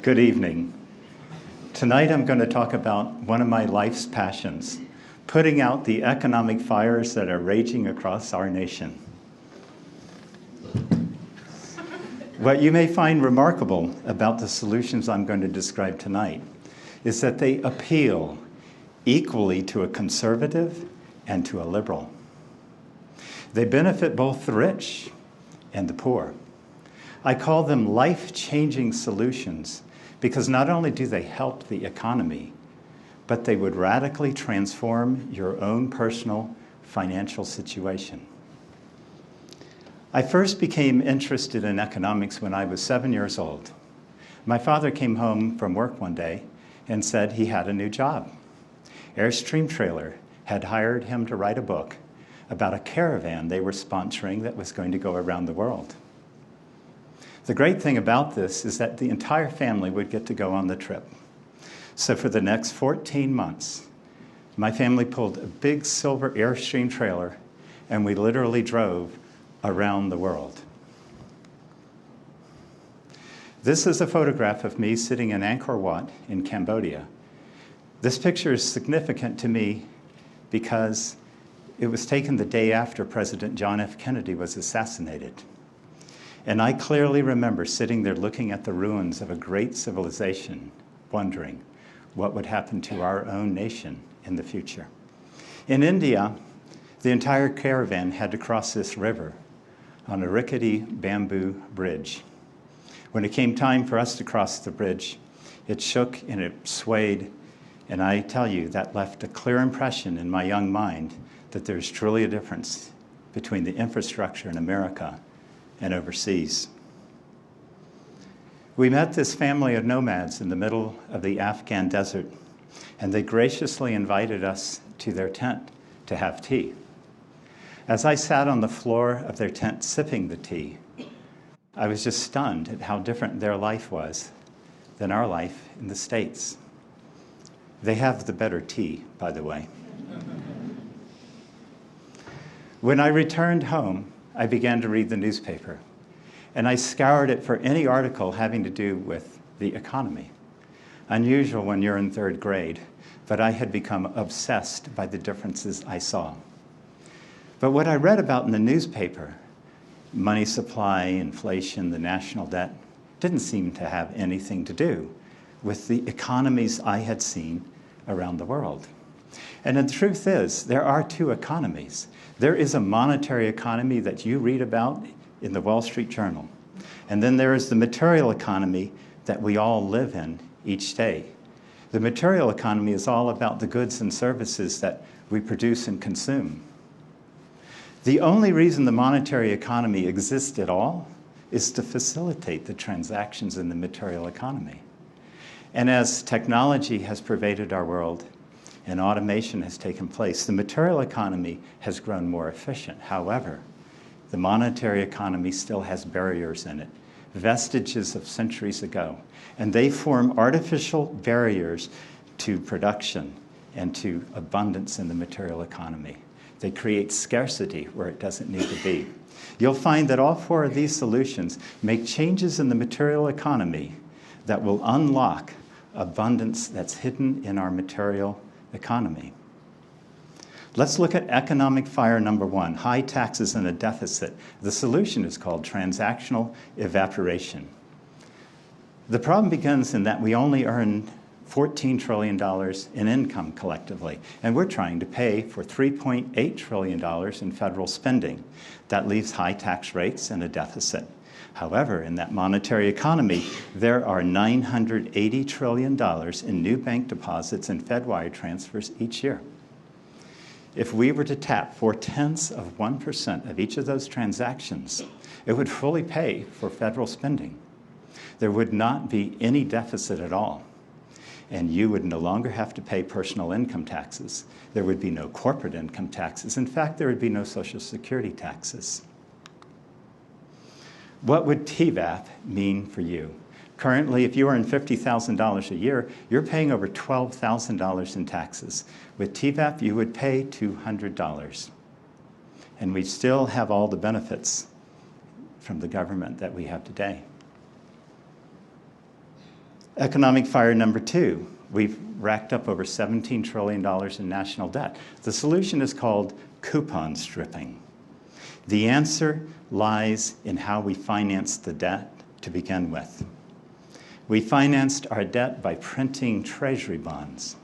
Good evening. Tonight I'm going to talk about one of my life's passions, putting out the economic fires that are raging across our nation. What you may find remarkable about the solutions I'm going to describe tonight is that they appeal equally to a conservative and to a liberal. They benefit both the rich and the poor. I call them life-changing solutions because not only do they help the economy, but they would radically transform your own personal financial situation. I first became interested in economics when I was 7 years old. My father came home from work one day and said he had a new job. Airstream Trailer had hired him to write a book about a caravan they were sponsoring that was going to go around the world. The great thing about this is that the entire family would get to go on the trip. So for the next 14 months, my family pulled a big silver Airstream trailer and we literally drove around the world. This is a photograph of me sitting in Angkor Wat in Cambodia. This picture is significant to me because it was taken the day after President John F. Kennedy was assassinated. And I clearly remember sitting there looking at the ruins of a great civilization, wondering what would happen to our own nation in the future. In India, the entire caravan had to cross this river on a rickety bamboo bridge. When it came time for us to cross the bridge, it shook and it swayed, and I tell you, that left a clear impression in my young mind that there's truly a difference between the infrastructure in America and overseas. We met this family of nomads in the middle of the Afghan desert, and they graciously invited us to their tent to have tea. As I sat on the floor of their tent sipping the tea, I was just stunned at how different their life was than our life in the States. They have the better tea, by the way. When I returned home, I began to read the newspaper, and I scoured it for any article having to do with the economy. Unusual when you're in third grade, but I had become obsessed by the differences I saw. But what I read about in the newspaper, money supply, inflation, the national debt, didn't seem to have anything to do with the economies I had seen around the world. And the truth is, there are two economies. There is a monetary economy that you read about in the Wall Street Journal. And then there is the material economy that we all live in each day. The material economy is all about the goods and services that we produce and consume. The only reason the monetary economy exists at all is to facilitate the transactions in the material economy. And as technology has pervaded our world, and automation has taken place, the material economy has grown more efficient. However, the monetary economy still has barriers in it, vestiges of centuries ago, and they form artificial barriers to production and to abundance in the material economy. They create scarcity where it doesn't need to be. You'll find that all four of these solutions make changes in the material economy that will unlock abundance that's hidden in our material economy. Let's look at economic fire number one, high taxes and a deficit. The solution is called transactional evaporation. The problem begins in that we only earn $14 trillion in income collectively, and we're trying to pay for $3.8 trillion in federal spending. That leaves high tax rates and a deficit. However, in that monetary economy, there are $980 trillion in new bank deposits and Fed wire transfers each year. If we were to tap 0.4% of each of those transactions, it would fully pay for federal spending. There would not be any deficit at all. And you would no longer have to pay personal income taxes. There would be no corporate income taxes. In fact, there would be no Social Security taxes. What would TEVAP mean for you? Currently, if you earn $50,000 a year, you're paying over $12,000 in taxes. With TEVAP, you would pay $200. And we still have all the benefits from the government that we have today. Economic fire number 2. We've racked up over $17 trillion in national debt. The solution is called coupon stripping. The answer lies in how we financed the debt to begin with. We financed our debt by printing treasury bonds.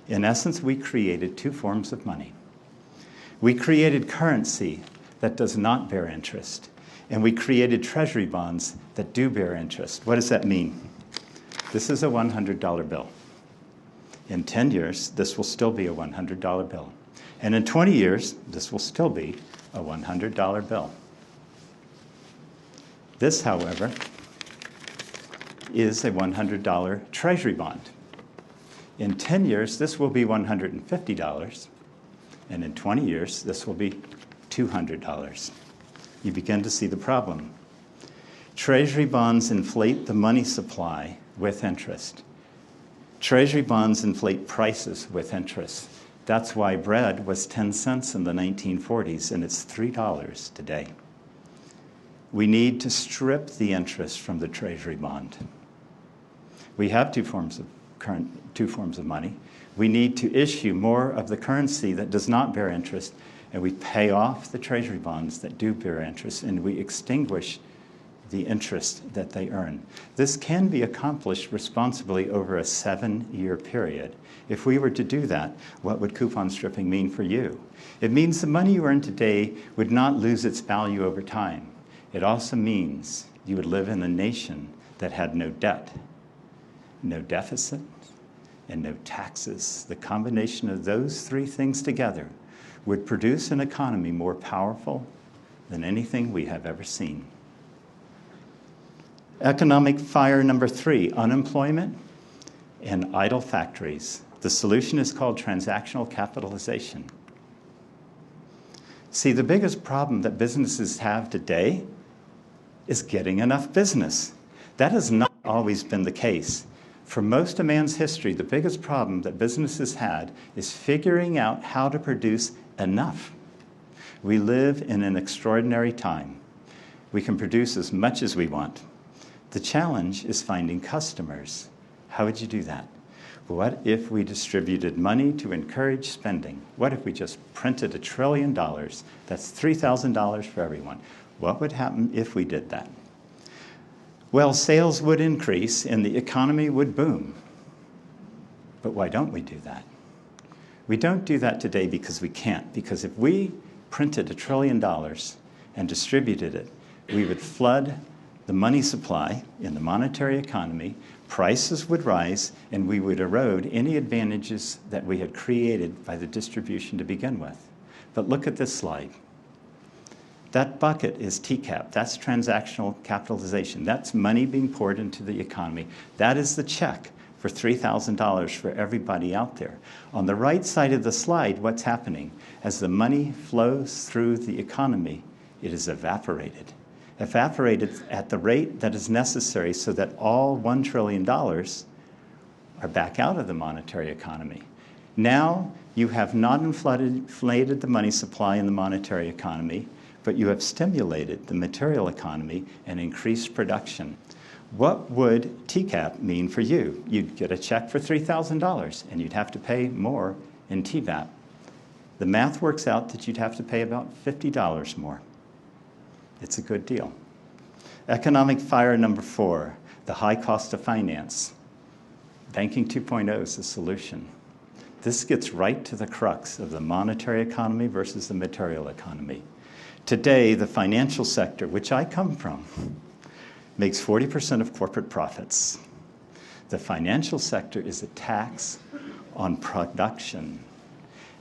In essence, we created 2 forms of money. We created currency that does not bear interest, and we created treasury bonds that do bear interest. What does that mean? This is a $100 bill. In 10 years, this will still be a $100 bill. And in 20 years, this will still be a $100 bill. This, however, is a $100 treasury bond. In 10 years, this will be $150, and in 20 years, this will be $200. You begin to see the problem. Treasury bonds inflate the money supply with interest. Treasury bonds inflate prices with interest. That's why bread was 10 cents in the 1940s, and it's $3 today. We need to strip the interest from the treasury bond. We have two forms of money. We need to issue more of the currency that does not bear interest, and we pay off the treasury bonds that do bear interest, and we extinguish the interest that they earn. This can be accomplished responsibly over a 7-year period. If we were to do that, what would coupon stripping mean for you? It means the money you earn today would not lose its value over time. It also means you would live in a nation that had no debt, no deficit, and no taxes. The combination of those 3 things together would produce an economy more powerful than anything we have ever seen. Economic fire number 3, unemployment and idle factories. The solution is called transactional capitalization. See, the biggest problem that businesses have today is getting enough business. That has not always been the case. For most of man's history, the biggest problem that businesses had is figuring out how to produce enough. We live in an extraordinary time. We can produce as much as we want. The challenge is finding customers. How would you do that? What if we distributed money to encourage spending? What if we just printed $1 trillion? That's $3,000 for everyone. What would happen if we did that? Well, sales would increase and the economy would boom. But why don't we do that? We don't do that today because we can't. Because if we printed $1 trillion and distributed it, we would flood the money supply in the monetary economy, prices would rise, and we would erode any advantages that we had created by the distribution to begin with. But look at this slide. That bucket is TCAP. That's transactional capitalization. That's money being poured into the economy. That is the check for $3,000 for everybody out there. On the right side of the slide, what's happening? As the money flows through the economy, it is evaporated at the rate that is necessary so that all $1 trillion are back out of the monetary economy. Now, you have not inflated the money supply in the monetary economy, but you have stimulated the material economy and increased production. What would TCAP mean for you? You'd get a check for $3,000, and you'd have to pay more in TVAP. The math works out that you'd have to pay about $50 more. It's a good deal. Economic fire number 4, the high cost of finance. Banking 2.0 is the solution. This gets right to the crux of the monetary economy versus the material economy. Today, the financial sector, which I come from, makes 40% of corporate profits. The financial sector is a tax on production.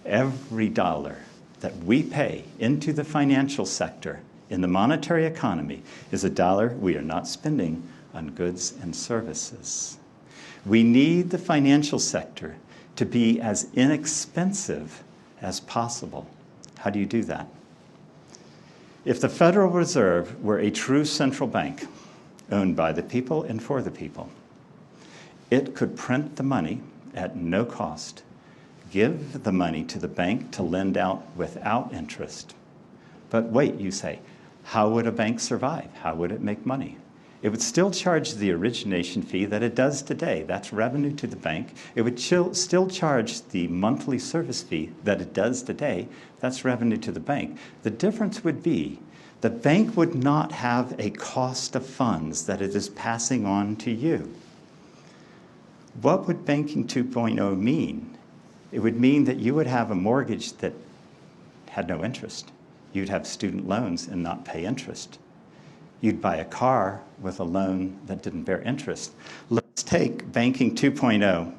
Every dollar that we pay into the financial sector in the monetary economy is a dollar we are not spending on goods and services. We need the financial sector to be as inexpensive as possible. How do you do that? If the Federal Reserve were a true central bank, owned by the people and for the people, it could print the money at no cost, give the money to the bank to lend out without interest. But wait, you say, how would a bank survive? How would it make money? It would still charge the origination fee that it does today. That's revenue to the bank. It would still charge the monthly service fee that it does today. That's revenue to the bank. The difference would be the bank would not have a cost of funds that it is passing on to you. What would Banking 2.0 mean? It would mean that you would have a mortgage that had no interest. You'd have student loans and not pay interest. You'd buy a car with a loan that didn't bear interest. Let's take Banking 2.0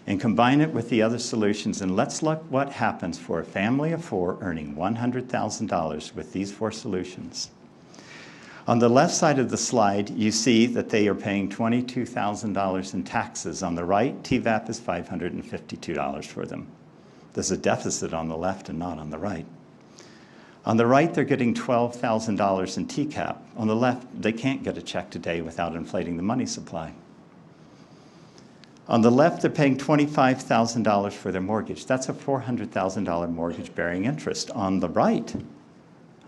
and combine it with the other solutions, and let's look what happens for a family of 4 earning $100,000 with these 4 solutions. On the left side of the slide, you see that they are paying $22,000 in taxes. On the right, TEVAP is $552 for them. There's a deficit on the left and not on the right. On the right, they're getting $12,000 in TCAP. On the left, they can't get a check today without inflating the money supply. On the left, they're paying $25,000 for their mortgage. That's a $400,000 mortgage bearing interest. On the right,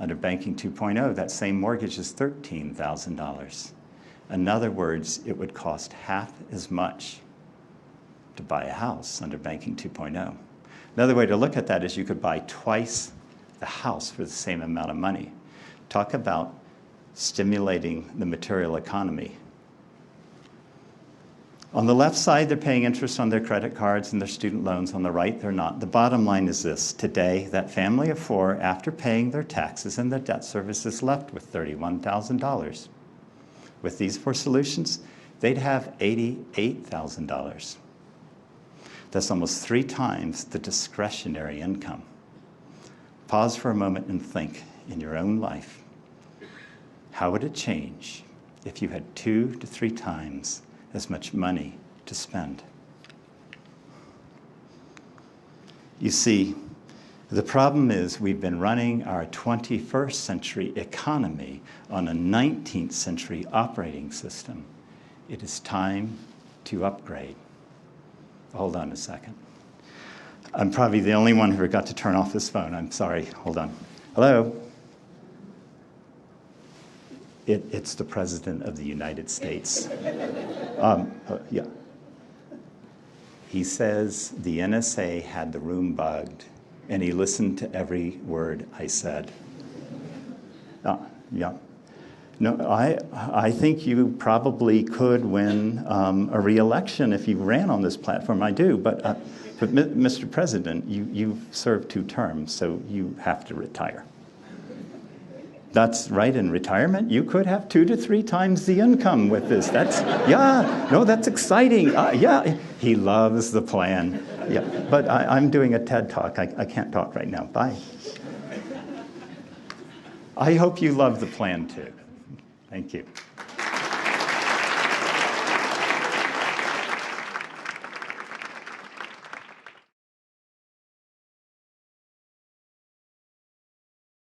under Banking 2.0, that same mortgage is $13,000. In other words, it would cost half as much to buy a house under Banking 2.0. Another way to look at that is you could buy twice the house for the same amount of money. Talk about stimulating the material economy. On the left side, they're paying interest on their credit cards and their student loans. On the right, they're not. The bottom line is this. Today, that family of 4, after paying their taxes and their debt service, is left with $31,000. With these 4 solutions, they'd have $88,000. That's almost 3 times the discretionary income. Pause for a moment and think in your own life. How would it change if you had 2 to 3 times as much money to spend? You see, the problem is we've been running our 21st century economy on a 19th century operating system. It is time to upgrade. Hold on a second. I'm probably the only one who forgot to turn off this phone. I'm sorry. Hold on. Hello? It's the President of the United States. Yeah. He says the NSA had the room bugged, and he listened to every word I said. Yeah. No, I think you probably could win a re-election if you ran on this platform. I do, but Mr. President, you've served 2 terms, so you have to retire. That's right, in retirement, you could have 2 to 3 times the income with this. That's exciting. Yeah, he loves the plan. Yeah, but I'm doing a TED Talk. I can't talk right now. Bye. I hope you love the plan, too. Thank you.